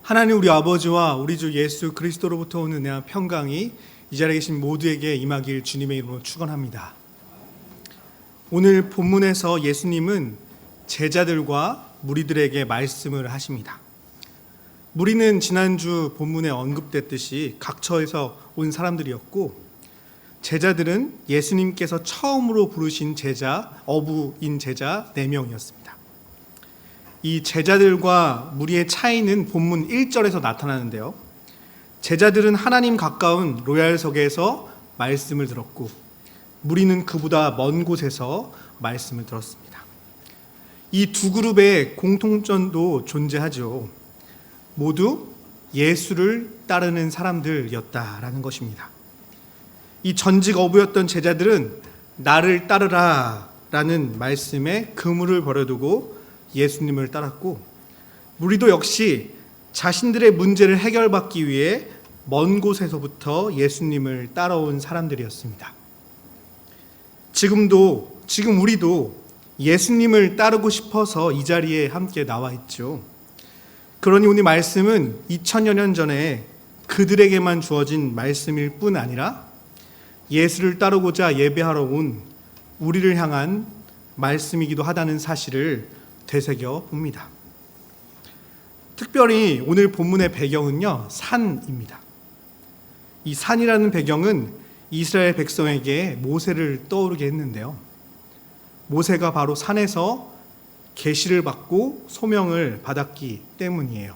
하나님 우리 아버지와 우리 주 예수 그리스도로부터 오는 은혜와 평강이 이 자리에 계신 모두에게 임하길 주님의 이름으로 축원합니다. 오늘 본문에서 예수님은 제자들과 무리들에게 말씀을 하십니다. 무리는 지난주 본문에 언급됐듯이 각처에서 온 사람들이었고, 제자들은 예수님께서 처음으로 부르신 제자, 어부인 제자 4명이었습니다. 이 제자들과 무리의 차이는 본문 1절에서 나타나는데요. 제자들은 하나님 가까운 로얄석에서 말씀을 들었고, 무리는 그보다 먼 곳에서 말씀을 들었습니다. 이 두 그룹의 공통점도 존재하죠. 모두 예수를 따르는 사람들이었다라는 것입니다. 이 전직 어부였던 제자들은 나를 따르라 라는 말씀에 그물을 버려두고 예수님을 따랐고, 무리도 역시 자신들의 문제를 해결받기 위해 먼 곳에서부터 예수님을 따라온 사람들이었습니다. 지금 우리도 예수님을 따르고 싶어서 이 자리에 함께 나와 있죠. 그러니 오늘 말씀은 2000여 년 전에 그들에게만 주어진 말씀일 뿐 아니라 예수를 따르고자 예배하러 온 우리를 향한 말씀이기도 하다는 사실을 되새겨 봅니다. 특별히 오늘 본문의 배경은요, 산입니다. 이 산이라는 배경은 이스라엘 백성에게 모세를 떠오르게 했는데요. 모세가 바로 산에서 계시를 받고 소명을 받았기 때문이에요.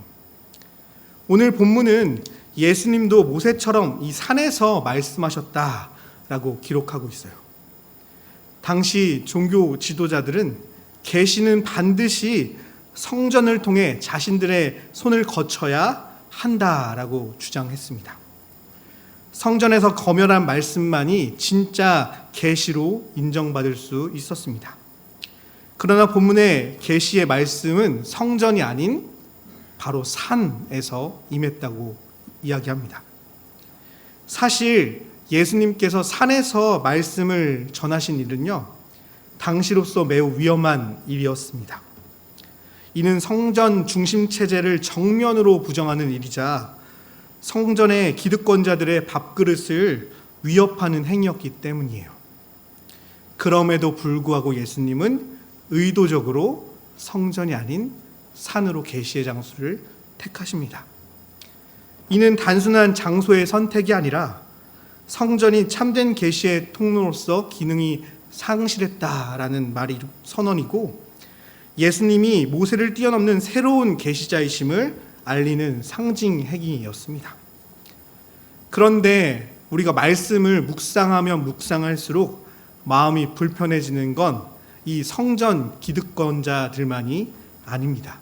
오늘 본문은 예수님도 모세처럼 이 산에서 말씀하셨다라고 기록하고 있어요. 당시 종교 지도자들은 계시는 반드시 성전을 통해 자신들의 손을 거쳐야 한다라고 주장했습니다. 성전에서 검열한 말씀만이 진짜 계시로 인정받을 수 있었습니다. 그러나 본문의 계시의 말씀은 성전이 아닌 바로 산에서 임했다고 이야기합니다. 사실 예수님께서 산에서 말씀을 전하신 일은요, 당시로서 매우 위험한 일이었습니다. 이는 성전 중심 체제를 정면으로 부정하는 일이자 성전의 기득권자들의 밥그릇을 위협하는 행위였기 때문이에요. 그럼에도 불구하고 예수님은 의도적으로 성전이 아닌 산으로 계시의 장소를 택하십니다. 이는 단순한 장소의 선택이 아니라 성전이 참된 계시의 통로로서 기능이 상실했다라는 말이 선언이고, 예수님이 모세를 뛰어넘는 새로운 계시자이심을 알리는 상징 행위였습니다. 그런데 우리가 말씀을 묵상하면 묵상할수록 마음이 불편해지는 건 이 성전 기득권자들만이 아닙니다.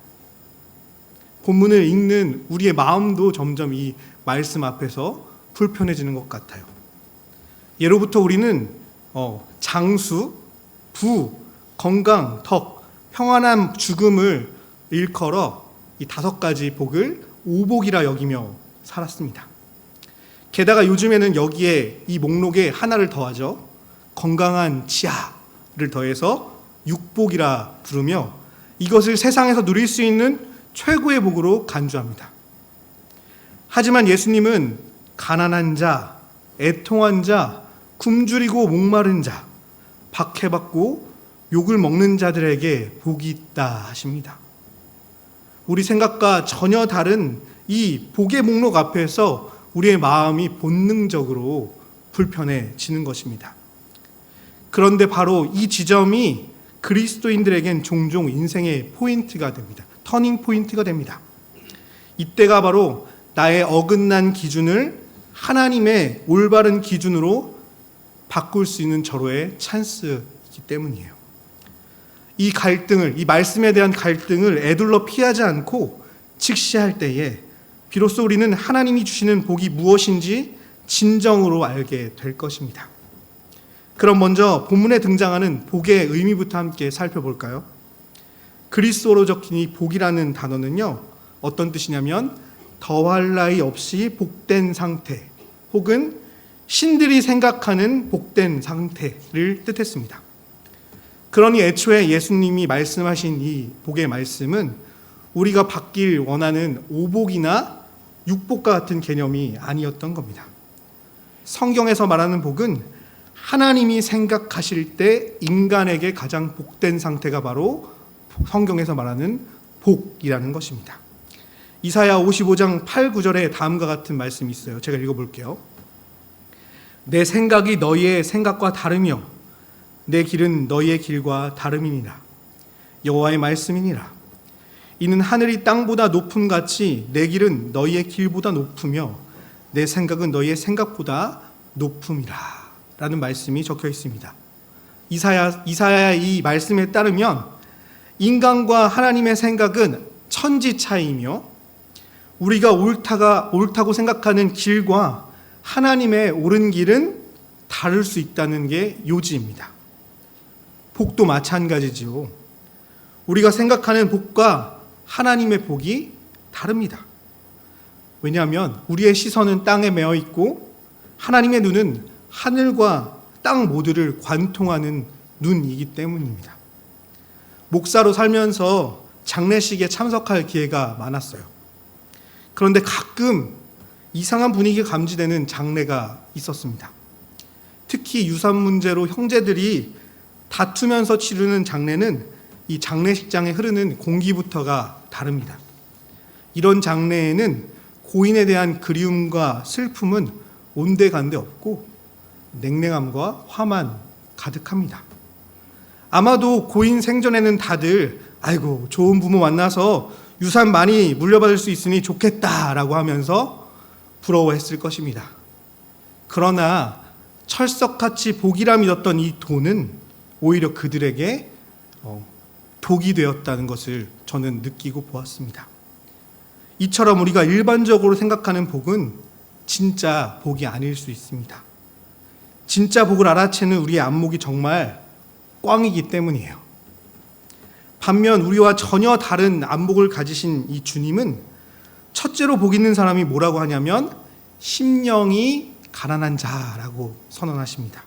본문을 읽는 우리의 마음도 점점 이 말씀 앞에서 불편해지는 것 같아요. 예로부터 우리는 장수, 부, 건강, 덕, 평안한 죽음을 일컬어 이 5가지 복을 오복이라 여기며 살았습니다. 게다가 요즘에는 여기에 이 목록에 하나를 더하죠. 건강한 치아를 더해서 육복이라 부르며 이것을 세상에서 누릴 수 있는 최고의 복으로 간주합니다. 하지만 예수님은 가난한 자, 애통한 자, 굶주리고 목마른 자, 박해받고 욕을 먹는 자들에게 복이 있다 하십니다. 우리 생각과 전혀 다른 이 복의 목록 앞에서 우리의 마음이 본능적으로 불편해지는 것입니다. 그런데 바로 이 지점이 그리스도인들에겐 종종 인생의 포인트가 됩니다. 터닝 포인트가 됩니다. 이때가 바로 나의 어긋난 기준을 하나님의 올바른 기준으로 바꿀 수 있는 절호의 찬스이기 때문이에요. 이 갈등을, 이 말씀에 대한 갈등을 에둘러 피하지 않고 직시할 때에 비로소 우리는 하나님이 주시는 복이 무엇인지 진정으로 알게 될 것입니다. 그럼 먼저 본문에 등장하는 복의 의미부터 함께 살펴볼까요? 그리스어로 적힌 이 복이라는 단어는요, 어떤 뜻이냐면 더할 나위 없이 복된 상태, 혹은 신들이 생각하는 복된 상태를 뜻했습니다. 그러니 애초에 예수님이 말씀하신 이 복의 말씀은 우리가 받길 원하는 오복이나 육복과 같은 개념이 아니었던 겁니다. 성경에서 말하는 복은 하나님이 생각하실 때 인간에게 가장 복된 상태가 바로 성경에서 말하는 복이라는 것입니다. 이사야 55장 8, 9절에 다음과 같은 말씀이 있어요. 제가 읽어볼게요. 내 생각이 너희의 생각과 다르며 내 길은 너희의 길과 다름이니라. 여호와의 말씀이니라. 이는 하늘이 땅보다 높음같이 내 길은 너희의 길보다 높으며 내 생각은 너희의 생각보다 높음이라 라는 말씀이 적혀 있습니다. 이사야의 이 말씀에 따르면 인간과 하나님의 생각은 천지 차이이며 우리가 옳다고 생각하는 길과 하나님의 옳은 길은 다를 수 있다는 게 요지입니다. 복도 마찬가지지요. 우리가 생각하는 복과 하나님의 복이 다릅니다. 왜냐하면 우리의 시선은 땅에 매어 있고 하나님의 눈은 하늘과 땅 모두를 관통하는 눈이기 때문입니다. 목사로 살면서 장례식에 참석할 기회가 많았어요. 그런데 가끔 이상한 분위기가 감지되는 장례가 있었습니다. 특히 유산 문제로 형제들이 다투면서 치르는 장례는 이 장례식장에 흐르는 공기부터가 다릅니다. 이런 장례에는 고인에 대한 그리움과 슬픔은 온데간데 없고 냉랭함과 화만 가득합니다. 아마도 고인 생전에는 다들 아이고 좋은 부모 만나서 유산 많이 물려받을 수 있으니 좋겠다라고 하면서 부러워했을 것입니다. 그러나 철석같이 복이라 믿었던 이 돈은 오히려 그들에게 독이 되었다는 것을 저는 느끼고 보았습니다. 이처럼 우리가 일반적으로 생각하는 복은 진짜 복이 아닐 수 있습니다. 진짜 복을 알아채는 우리의 안목이 정말 꽝이기 때문이에요. 반면 우리와 전혀 다른 안목을 가지신 이 주님은 첫째로 복 있는 사람이 뭐라고 하냐면 심령이 가난한 자라고 선언하십니다.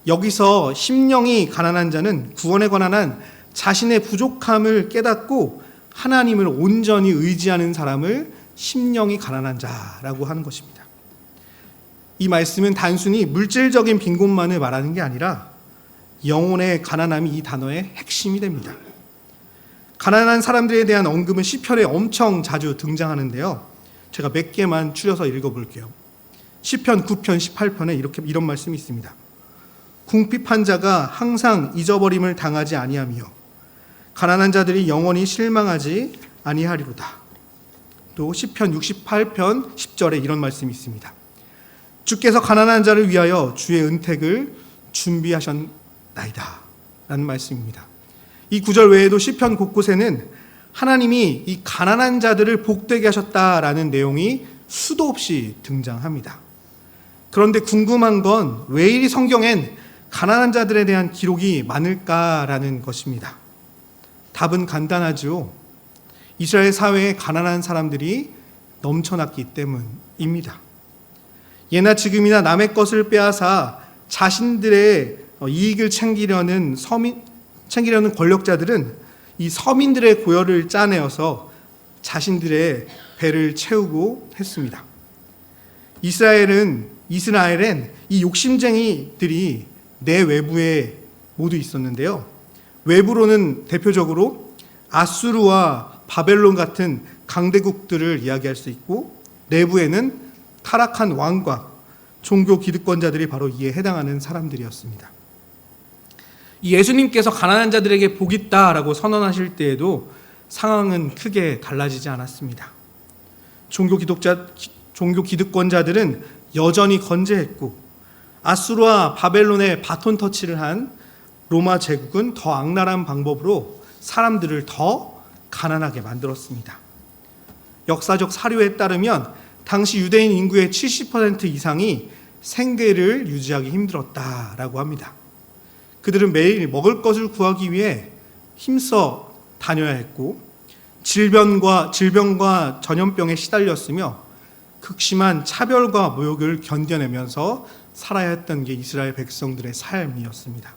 여기서 심령이 가난한 자는 구원에 관한 자신의 부족함을 깨닫고 하나님을 온전히 의지하는 사람을 심령이 가난한 자라고 하는 것입니다. 이 말씀은 단순히 물질적인 빈곤만을 말하는 게 아니라 영혼의 가난함이 이 단어의 핵심이 됩니다. 가난한 사람들에 대한 언급은 시편에 엄청 자주 등장하는데요. 제가 몇 개만 추려서 읽어볼게요. 시편 9편 18편에 이런 말씀이 있습니다. 궁핍한 자가 항상 잊어버림을 당하지 아니하며 가난한 자들이 영원히 실망하지 아니하리로다. 또 시편 68편 10절에 이런 말씀이 있습니다. 주께서 가난한 자를 위하여 주의 은택을 준비하셨나이다 라는 말씀입니다. 이 구절 외에도 시편 곳곳에는 하나님이 이 가난한 자들을 복되게 하셨다라는 내용이 수도 없이 등장합니다. 그런데 궁금한 건 왜 이리 성경엔 가난한 자들에 대한 기록이 많을까라는 것입니다. 답은 간단하죠. 이스라엘 사회에 가난한 사람들이 넘쳐났기 때문입니다. 예나 지금이나 남의 것을 빼앗아 자신들의 이익을 챙기려는 권력자들은 이 서민들의 고열을 짜내어서 자신들의 배를 채우고 했습니다. 이스라엘엔 이 욕심쟁이들이 내외부에 모두 있었는데요. 외부로는 대표적으로 아수르와 바벨론 같은 강대국들을 이야기할 수 있고 내부에는 타락한 왕과 종교 기득권자들이 바로 이에 해당하는 사람들이었습니다. 예수님께서 가난한 자들에게 복 있다라고 선언하실 때에도 상황은 크게 달라지지 않았습니다. 종교 기득권자들은 여전히 건재했고 아수르와 바벨론의 바톤 터치를 한 로마 제국은 더 악랄한 방법으로 사람들을 더 가난하게 만들었습니다. 역사적 사료에 따르면 당시 유대인 인구의 70% 이상이 생계를 유지하기 힘들었다라고 합니다. 그들은 매일 먹을 것을 구하기 위해 힘써 다녀야 했고 질병과 전염병에 시달렸으며 극심한 차별과 모욕을 견뎌내면서 살아야 했던 게 이스라엘 백성들의 삶이었습니다.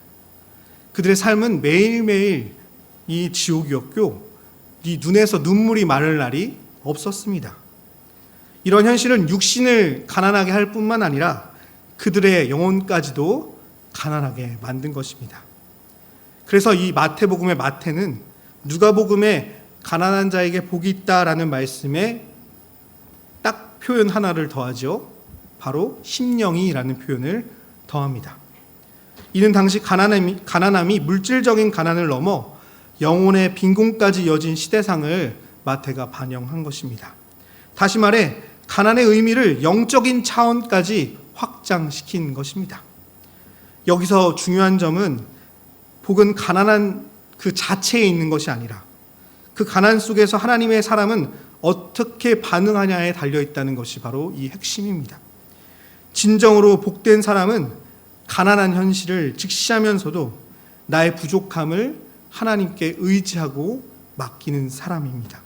그들의 삶은 매일매일 이 지옥이었고 네 눈에서 눈물이 마를 날이 없었습니다. 이런 현실은 육신을 가난하게 할 뿐만 아니라 그들의 영혼까지도 가난하게 만든 것입니다. 그래서 이 마태복음의 마태는 누가복음에 가난한 자에게 복이 있다라는 말씀에 딱 표현 하나를 더하죠. 바로 심령이라는 표현을 더합니다. 이는 당시 가난함이 물질적인 가난을 넘어 영혼의 빈곤까지 이어진 시대상을 마태가 반영한 것입니다. 다시 말해 가난의 의미를 영적인 차원까지 확장시킨 것입니다. 여기서 중요한 점은 복은 가난한 그 자체에 있는 것이 아니라 그 가난 속에서 하나님의 사람은 어떻게 반응하냐에 달려있다는 것이 바로 이 핵심입니다. 진정으로 복된 사람은 가난한 현실을 직시하면서도 나의 부족함을 하나님께 의지하고 맡기는 사람입니다.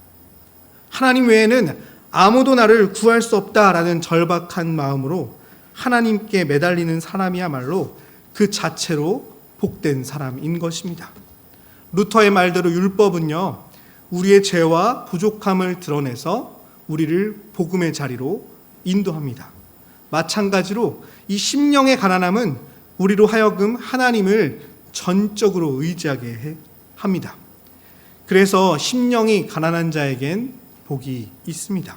하나님 외에는 아무도 나를 구할 수 없다라는 절박한 마음으로 하나님께 매달리는 사람이야말로 그 자체로 복된 사람인 것입니다. 루터의 말대로 율법은요, 우리의 죄와 부족함을 드러내서 우리를 복음의 자리로 인도합니다. 마찬가지로 이 심령의 가난함은 우리로 하여금 하나님을 전적으로 의지하게 합니다. 그래서 심령이 가난한 자에겐 복이 있습니다.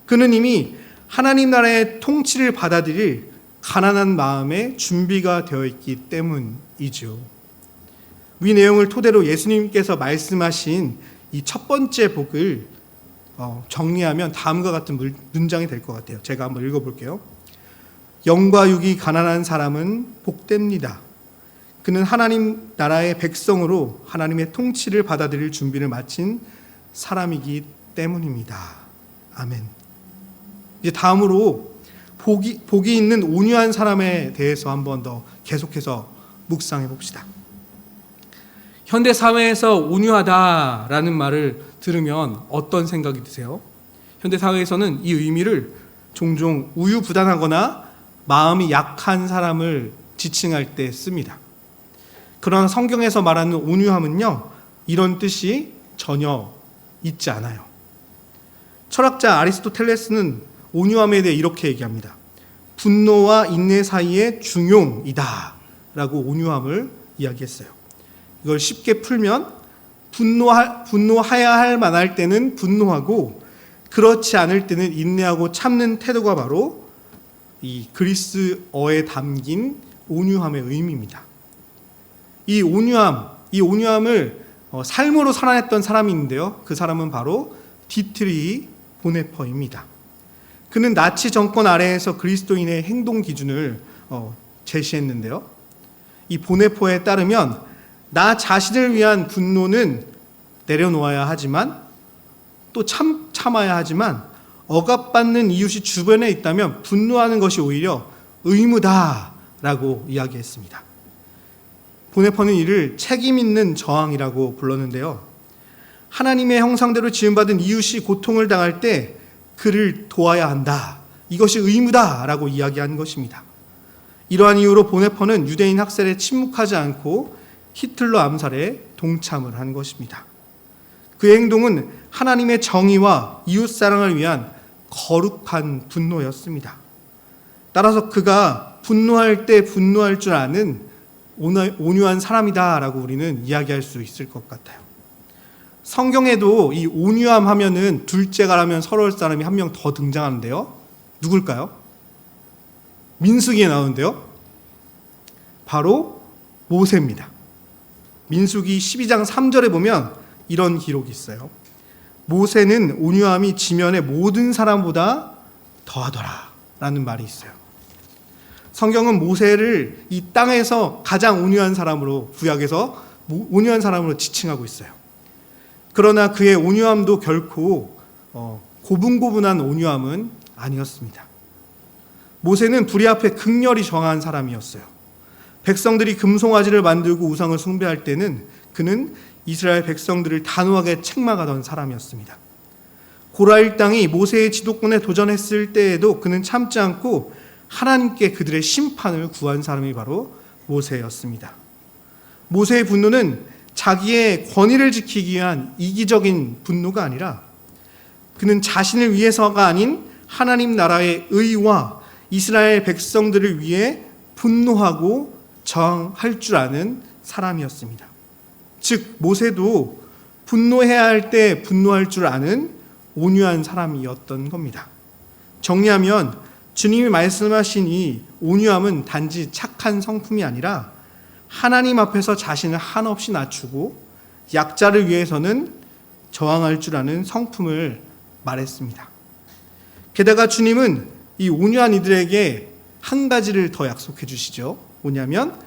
그는 이미 하나님 나라의 통치를 받아들일 가난한 마음에 준비가 되어 있기 때문이죠. 위 내용을 토대로 예수님께서 말씀하신 이 첫 번째 복을 정리하면 다음과 같은 문장이 될 것 같아요. 제가 한번 읽어볼게요. 영과 육이 가난한 사람은 복됩니다. 그는 하나님 나라의 백성으로 하나님의 통치를 받아들일 준비를 마친 사람이기 때문입니다. 아멘. 이제 다음으로 복이 있는 온유한 사람에 대해서 한번 더 계속해서 묵상해 봅시다. 현대 사회에서 온유하다라는 말을 들으면 어떤 생각이 드세요? 현대 사회에서는 이 의미를 종종 우유부단하거나 마음이 약한 사람을 지칭할 때 씁니다. 그러나 성경에서 말하는 온유함은요, 이런 뜻이 전혀 있지 않아요. 철학자 아리스토텔레스는 온유함에 대해 이렇게 얘기합니다. 분노와 인내 사이의 중용이다 라고 온유함을 이야기했어요. 이걸 쉽게 풀면 분노해야 할 만할 때는 분노하고 그렇지 않을 때는 인내하고 참는 태도가 바로 이 그리스어에 담긴 온유함의 의미입니다. 이 온유함을 삶으로 살아냈던 사람이 있는데요. 그 사람은 바로 디트리히 보네퍼입니다. 그는 나치 정권 아래에서 그리스도인의 행동 기준을 제시했는데요. 이 보네퍼에 따르면 나 자신을 위한 분노는 내려놓아야 하지만 또 참아야 하지만 억압받는 이웃이 주변에 있다면 분노하는 것이 오히려 의무다라고 이야기했습니다. 보네퍼는 이를 책임 있는 저항이라고 불렀는데요. 하나님의 형상대로 지음받은 이웃이 고통을 당할 때 그를 도와야 한다. 이것이 의무다라고 이야기한 것입니다. 이러한 이유로 보네퍼는 유대인 학살에 침묵하지 않고 히틀러 암살에 동참을 한 것입니다. 그의 행동은 하나님의 정의와 이웃사랑을 위한 거룩한 분노였습니다. 따라서 그가 분노할 때 분노할 줄 아는 온유한 사람이다라고 우리는 이야기할 수 있을 것 같아요. 성경에도 이 온유함 하면은 둘째가라면 서러울 사람이 한 명 더 등장하는데요. 누굴까요? 민수기에 나오는데요. 바로 모세입니다. 민수기 12장 3절에 보면 이런 기록이 있어요. 모세는 온유함이 지면의 모든 사람보다 더하더라 라는 말이 있어요. 성경은 모세를 이 땅에서 가장 온유한 사람으로, 구약에서 온유한 사람으로 지칭하고 있어요. 그러나 그의 온유함도 결코 고분고분한 온유함은 아니었습니다. 모세는 불의 앞에 극렬히 저항한 사람이었어요. 백성들이 금송아지를 만들고 우상을 숭배할 때는 그는 이스라엘 백성들을 단호하게 책망하던 사람이었습니다. 고라 일당이 모세의 지도권에 도전했을 때에도 그는 참지 않고 하나님께 그들의 심판을 구한 사람이 바로 모세였습니다. 모세의 분노는 자기의 권위를 지키기 위한 이기적인 분노가 아니라 그는 자신을 위해서가 아닌 하나님 나라의 의와 이스라엘 백성들을 위해 분노하고 저항할 줄 아는 사람이었습니다. 즉 모세도 분노해야 할 때 분노할 줄 아는 온유한 사람이었던 겁니다. 정리하면 주님이 말씀하신 이 온유함은 단지 착한 성품이 아니라 하나님 앞에서 자신을 한없이 낮추고 약자를 위해서는 저항할 줄 아는 성품을 말했습니다. 게다가 주님은 이 온유한 이들에게 한 가지를 더 약속해 주시죠. 뭐냐면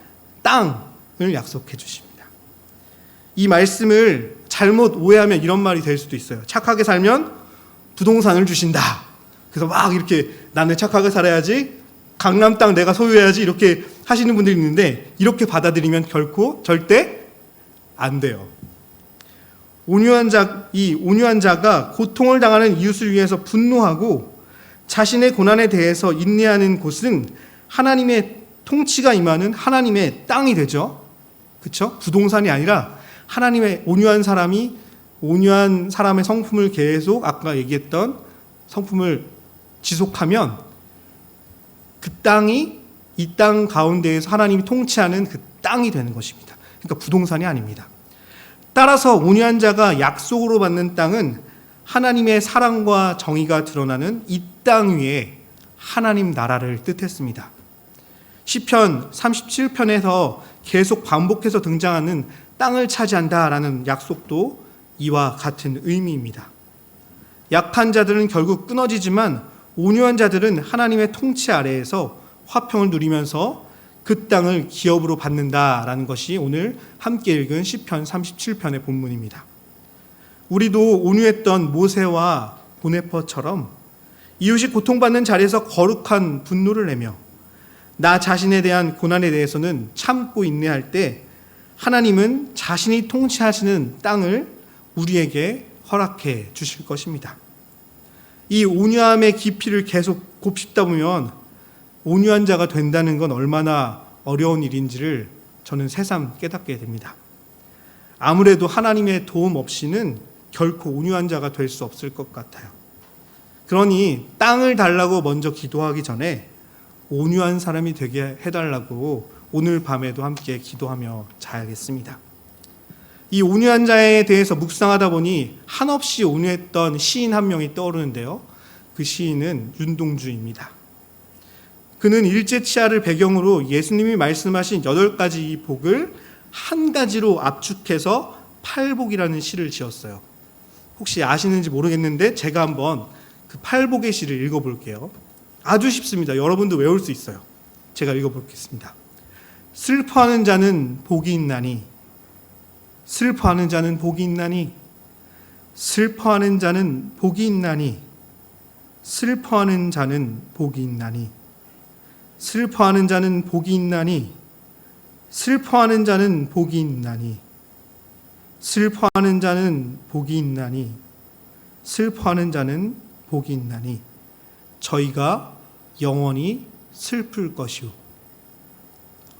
땅을 약속해 주십니다. 이 말씀을 잘못 오해하면 이런 말이 될 수도 있어요. 착하게 살면 부동산을 주신다. 그래서 막 이렇게 나는 착하게 살아야지, 강남 땅 내가 소유해야지 이렇게 하시는 분들이 있는데 이렇게 받아들이면 결코 절대 안 돼요. 이 온유한 자가 고통을 당하는 이웃을 위해서 분노하고 자신의 고난에 대해서 인내하는 곳은 하나님의 통치가 임하는 하나님의 땅이 되죠. 그렇죠? 부동산이 아니라 하나님의 온유한 사람의 성품을 계속 아까 얘기했던 성품을 지속하면 그 땅이 이 땅 가운데에서 하나님이 통치하는 그 땅이 되는 것입니다. 그러니까 부동산이 아닙니다. 따라서 온유한 자가 약속으로 받는 땅은 하나님의 사랑과 정의가 드러나는 이 땅 위에 하나님 나라를 뜻했습니다. 시편 37편에서 계속 반복해서 등장하는 땅을 차지한다라는 약속도 이와 같은 의미입니다. 약한 자들은 결국 끊어지지만 온유한 자들은 하나님의 통치 아래에서 화평을 누리면서 그 땅을 기업으로 받는다라는 것이 오늘 함께 읽은 시편 37편의 본문입니다. 우리도 온유했던 모세와 보네퍼처럼 이웃이 고통받는 자리에서 거룩한 분노를 내며 나 자신에 대한 고난에 대해서는 참고 인내할 때 하나님은 자신이 통치하시는 땅을 우리에게 허락해 주실 것입니다. 이 온유함의 깊이를 계속 곱씹다 보면 온유한 자가 된다는 건 얼마나 어려운 일인지를 저는 새삼 깨닫게 됩니다. 아무래도 하나님의 도움 없이는 결코 온유한 자가 될 수 없을 것 같아요. 그러니 땅을 달라고 먼저 기도하기 전에 온유한 사람이 되게 해달라고 오늘 밤에도 함께 기도하며 자야겠습니다. 이 온유한 자에 대해서 묵상하다 보니 한없이 온유했던 시인 한 명이 떠오르는데요. 그 시인은 윤동주입니다. 그는 일제치하를 배경으로 예수님이 말씀하신 8가지 이 복을 한 가지로 압축해서 팔복이라는 시를 지었어요. 혹시 아시는지 모르겠는데 제가 한번 그 팔복의 시를 읽어볼게요. 아주 쉽습니다. 여러분도 외울 수 있어요. 제가 읽어보겠습니다. 슬퍼하는 자는 복이 있나니, 슬퍼하는 자는 복이 있나니, 슬퍼하는 자는 복이 있나니, 슬퍼하는 자는 복이 있나니, 슬퍼하는 자는 복이 있나니, 슬퍼하는 자는 복이 있나니, 슬퍼하는 자는 복이 있나니, 슬퍼하는 자는 복이 있나니, 저희가 영원히 슬플 것이오.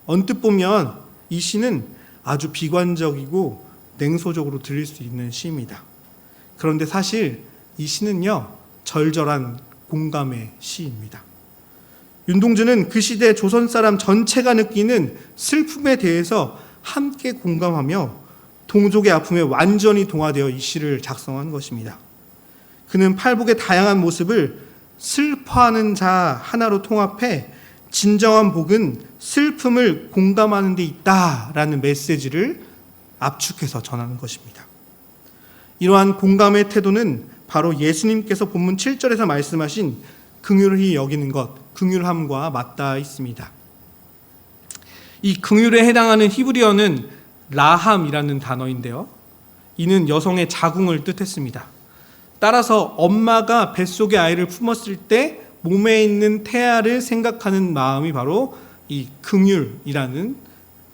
언뜻 보면 이 시는 아주 비관적이고 냉소적으로 들릴 수 있는 시입니다. 그런데 사실 이 시는요, 절절한 공감의 시입니다. 윤동주는 그 시대 조선 사람 전체가 느끼는 슬픔에 대해서 함께 공감하며 동족의 아픔에 완전히 동화되어 이 시를 작성한 것입니다. 그는 팔복의 다양한 모습을 슬퍼하는 자 하나로 통합해 진정한 복은 슬픔을 공감하는 데 있다라는 메시지를 압축해서 전하는 것입니다. 이러한 공감의 태도는 바로 예수님께서 본문 7절에서 말씀하신 긍휼히 여기는 것, 긍휼함과 맞닿아 있습니다. 이 긍휼에 해당하는 히브리어는 라함이라는 단어인데요. 이는 여성의 자궁을 뜻했습니다. 따라서 엄마가 뱃속에 아이를 품었을 때 몸에 있는 태아를 생각하는 마음이 바로 이 긍휼이라는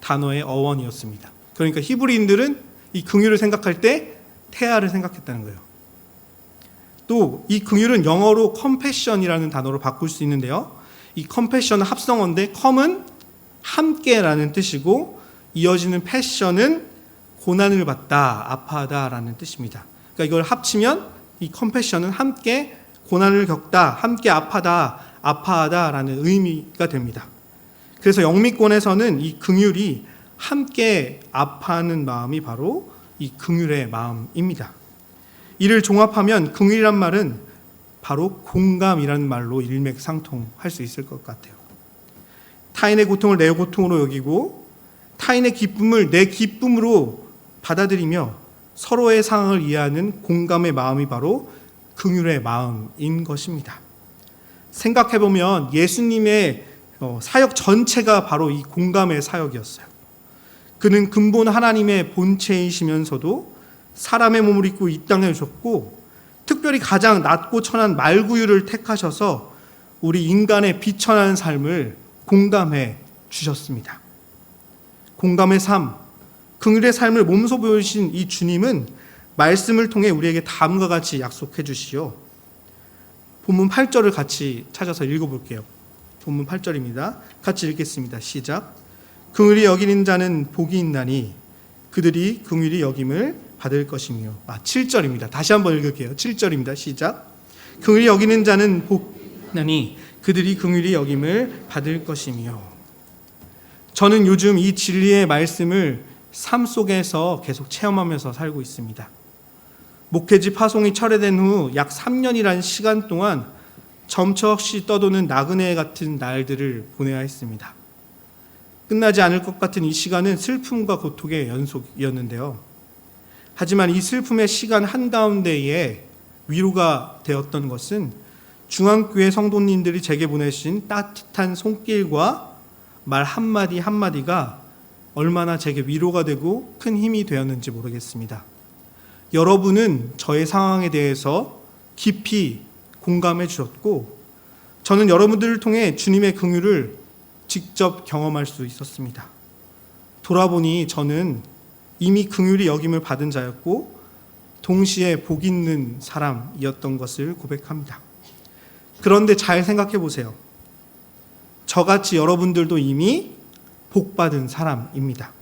단어의 어원이었습니다. 그러니까 히브리인들은 이 긍휼을 생각할 때 태아를 생각했다는 거예요. 또 이 긍휼은 영어로 compassion이라는 단어로 바꿀 수 있는데요. 이 compassion은 합성어인데 com은 함께라는 뜻이고 이어지는 passion은 고난을 받다, 아파하다라는 뜻입니다. 그러니까 이걸 합치면 이 컴패션은 함께 고난을 겪다, 함께 아파하다라는 의미가 됩니다. 그래서 영미권에서는 이 긍휼이 함께 아파하는 마음이 바로 이 긍휼의 마음입니다. 이를 종합하면 긍휼이란 말은 바로 공감이라는 말로 일맥상통할 수 있을 것 같아요. 타인의 고통을 내 고통으로 여기고 타인의 기쁨을 내 기쁨으로 받아들이며 서로의 상황을 이해하는 공감의 마음이 바로 긍휼의 마음인 것입니다. 생각해보면 예수님의 사역 전체가 바로 이 공감의 사역이었어요. 그는 근본 하나님의 본체이시면서도 사람의 몸을 입고 이 땅에 오셨고 특별히 가장 낮고 천한 말구유를 택하셔서 우리 인간의 비천한 삶을 공감해 주셨습니다. 공감의 삶, 긍휼의 삶을 몸소 보여주신 이 주님은 말씀을 통해 우리에게 다음과 같이 약속해 주시오. 본문 8절을 같이 찾아서 읽어볼게요. 본문 8절입니다. 같이 읽겠습니다. 시작. 긍휼히 여기는 자는 복이 있나니 그들이 긍휼히 여김을 받을 것이며. 7절입니다. 다시 한번 읽을게요. 7절입니다. 시작. 긍휼히 여기는 자는 복이 있나니 그들이 긍휼히 여김을 받을 것이며. 저는 요즘 이 진리의 말씀을 삶 속에서 계속 체험하면서 살고 있습니다. 목회지 파송이 철회된 후 약 3년이라는 시간 동안 점처 없이 떠도는 나그네 같은 날들을 보내야 했습니다. 끝나지 않을 것 같은 이 시간은 슬픔과 고통의 연속이었는데요. 하지만 이 슬픔의 시간 한가운데에 위로가 되었던 것은 중앙교회 성도님들이 제게 보내신 따뜻한 손길과 말 한마디 한마디가 얼마나 제게 위로가 되고 큰 힘이 되었는지 모르겠습니다. 여러분은 저의 상황에 대해서 깊이 공감해 주셨고 저는 여러분들을 통해 주님의 긍휼을 직접 경험할 수 있었습니다. 돌아보니 저는 이미 긍휼히 여김을 받은 자였고 동시에 복 있는 사람이었던 것을 고백합니다. 그런데 잘 생각해 보세요. 저같이 여러분들도 이미 복받은 사람입니다.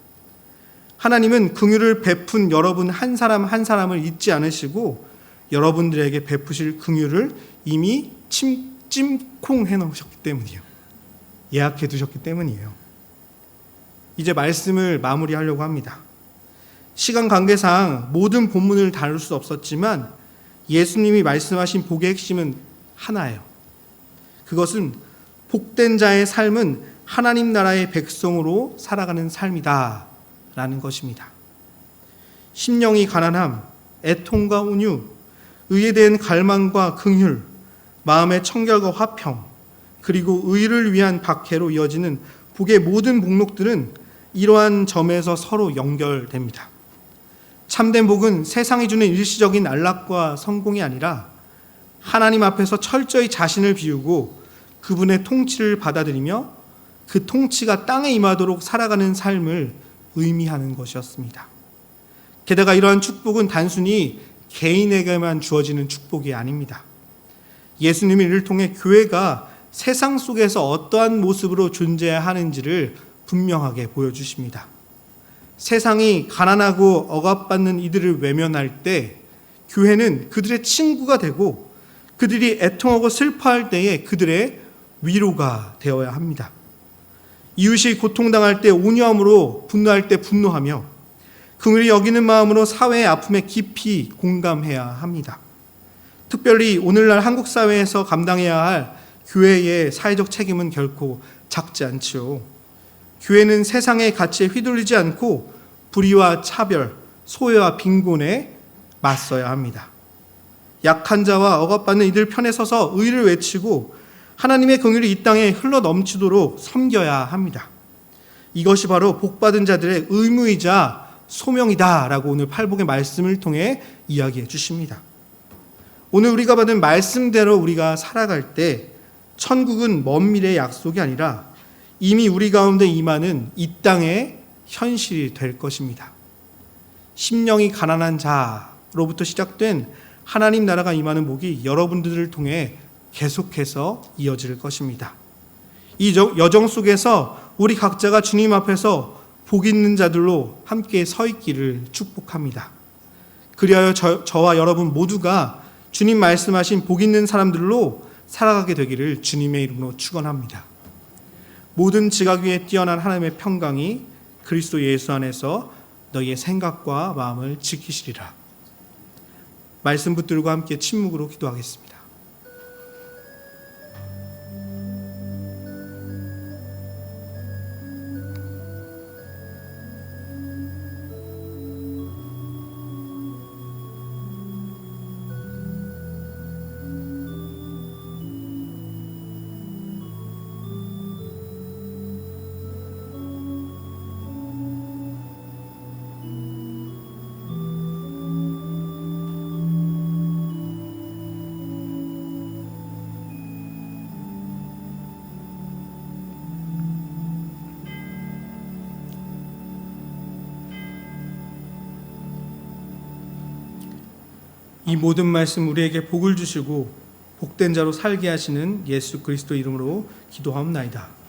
하나님은 긍휼을 베푼 여러분 한 사람 한 사람을 잊지 않으시고 여러분들에게 베푸실 긍휼을 이미 찜콩해 놓으셨기 때문이에요. 예약해 두셨기 때문이에요. 이제 말씀을 마무리하려고 합니다. 시간 관계상 모든 본문을 다룰 수 없었지만 예수님이 말씀하신 복의 핵심은 하나예요. 그것은 복된 자의 삶은 하나님 나라의 백성으로 살아가는 삶이다 라는 것입니다. 심령이 가난함, 애통과 온유, 의에 대한 갈망과 긍휼, 마음의 청결과 화평, 그리고 의를 위한 박해로 이어지는 복의 모든 목록들은 이러한 점에서 서로 연결됩니다. 참된 복은 세상이 주는 일시적인 안락과 성공이 아니라 하나님 앞에서 철저히 자신을 비우고 그분의 통치를 받아들이며 그 통치가 땅에 임하도록 살아가는 삶을 의미하는 것이었습니다. 게다가 이러한 축복은 단순히 개인에게만 주어지는 축복이 아닙니다. 예수님이 이를 통해 교회가 세상 속에서 어떠한 모습으로 존재해야 하는지를 분명하게 보여주십니다. 세상이 가난하고 억압받는 이들을 외면할 때 교회는 그들의 친구가 되고 그들이 애통하고 슬퍼할 때에 그들의 위로가 되어야 합니다. 이웃이 고통당할 때 온유함으로 분노할 때 분노하며 긍휼히 여기는 마음으로 사회의 아픔에 깊이 공감해야 합니다. 특별히 오늘날 한국 사회에서 감당해야 할 교회의 사회적 책임은 결코 작지 않지요. 교회는 세상의 가치에 휘둘리지 않고 불의와 차별, 소외와 빈곤에 맞서야 합니다. 약한 자와 억압받는 이들 편에 서서 의를 외치고 하나님의 긍휼이 이 땅에 흘러 넘치도록 섬겨야 합니다. 이것이 바로 복받은 자들의 의무이자 소명이다라고 오늘 팔복의 말씀을 통해 이야기해 주십니다. 오늘 우리가 받은 말씀대로 우리가 살아갈 때 천국은 먼 미래의 약속이 아니라 이미 우리 가운데 임하는 이 땅의 현실이 될 것입니다. 심령이 가난한 자로부터 시작된 하나님 나라가 임하는 복이 여러분들을 통해 계속해서 이어질 것입니다. 이 여정 속에서 우리 각자가 주님 앞에서 복 있는 자들로 함께 서 있기를 축복합니다. 그리하여 저와 여러분 모두가 주님 말씀하신 복 있는 사람들로 살아가게 되기를 주님의 이름으로 축원합니다. 모든 지각 위에 뛰어난 하나님의 평강이 그리스도 예수 안에서 너희의 생각과 마음을 지키시리라. 말씀 붙들고 함께 침묵으로 기도하겠습니다. 이 모든 말씀 우리에게 복을 주시고 복된 자로 살게 하시는 예수 그리스도 이름으로 기도하옵나이다.